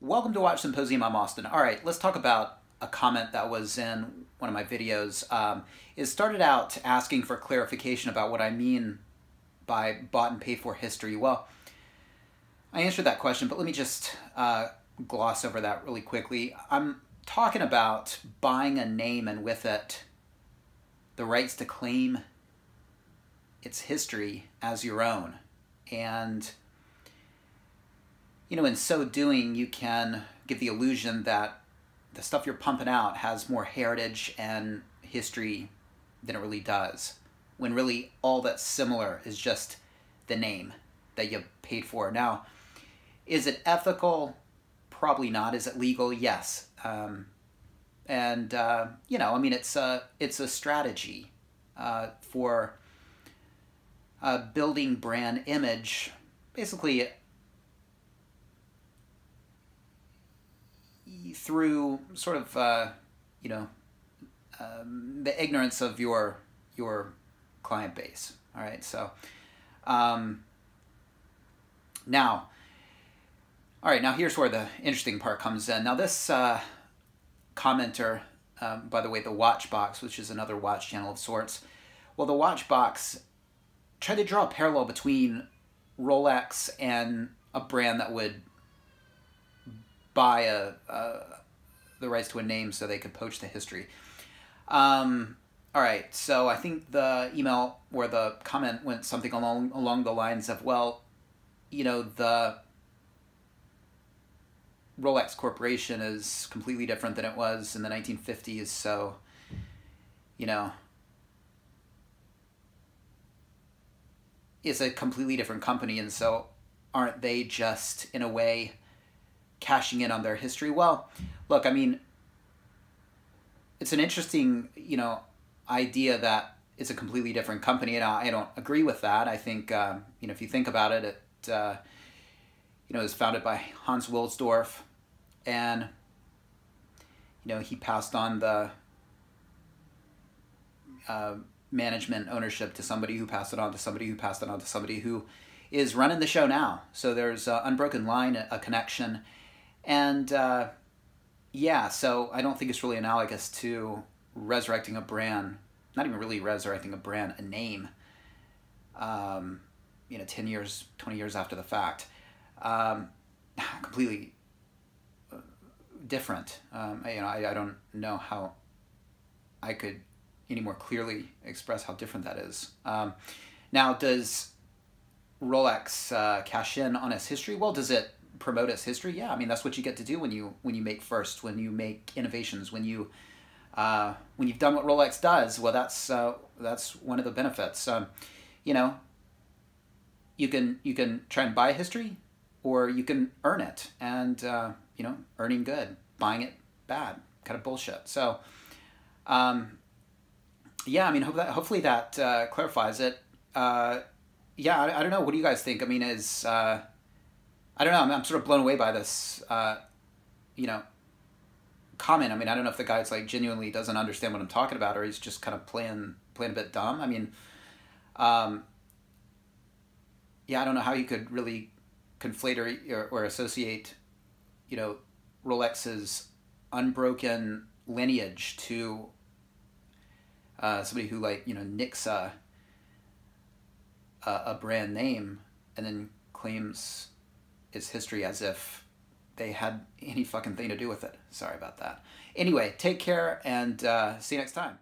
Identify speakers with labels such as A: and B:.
A: Welcome to Watch Symposium. I'm Austin. All right, let's talk about a comment that was in one of my videos. It started out asking for clarification about what I mean by bought and paid for history. Well, I answered that question, but let me just gloss over that really quickly. I'm talking about buying a name and with it the rights to claim its history as your own. And in so doing, you can give the illusion that the stuff you're pumping out has more heritage and history than it really does, when really all that's similar is just the name that you paid for. Now, is it ethical? Probably not. Is it legal? Yes. It's a strategy for building brand image, basically through sort of the ignorance of your client base. All right, so now here's where the interesting part comes in. Now this commenter, by the way, the Watchbox, which is another watch channel of sorts, well, the Watchbox tried to draw a parallel between Rolex and a brand that would buy the rights to a name so they could poach the history. All right, so I think the email or the comment went something along the lines of, well, the Rolex Corporation is completely different than it was in the 1950s, so, it's a completely different company, and so aren't they just, in a way, cashing in on their history? Well, look, I mean, it's an interesting, idea that it's a completely different company, and I don't agree with that. I think, if you think about it, it was founded by Hans Wilsdorf, and, he passed on the management ownership to somebody who passed it on to somebody who passed it on to somebody who is running the show now. So there's an unbroken line, a connection. And so I don't think it's really analogous to resurrecting a brand, not even really resurrecting a brand, a name, 10 years, 20 years after the fact. Completely different. I don't know how I could any more clearly express how different that is. Now, does Rolex cash in on its history? Well, does it promote its history? Yeah, I mean, that's what you get to do when you make first, when you make innovations, when you've done what Rolex does. Well, that's one of the benefits. You can try and buy history, or you can earn it, and earning good, buying it bad, kind of bullshit. So hopefully that clarifies it. I don't know. What do you guys think? I mean, I don't know. I'm sort of blown away by this, comment. I mean, I don't know if the guy's like genuinely doesn't understand what I'm talking about, or he's just kind of playing a bit dumb. I mean, I don't know how you could really conflate or associate, Rolex's unbroken lineage to somebody who nicks a brand name and then claims its history as if they had any fucking thing to do with it. Sorry about that. Anyway, take care and see you next time.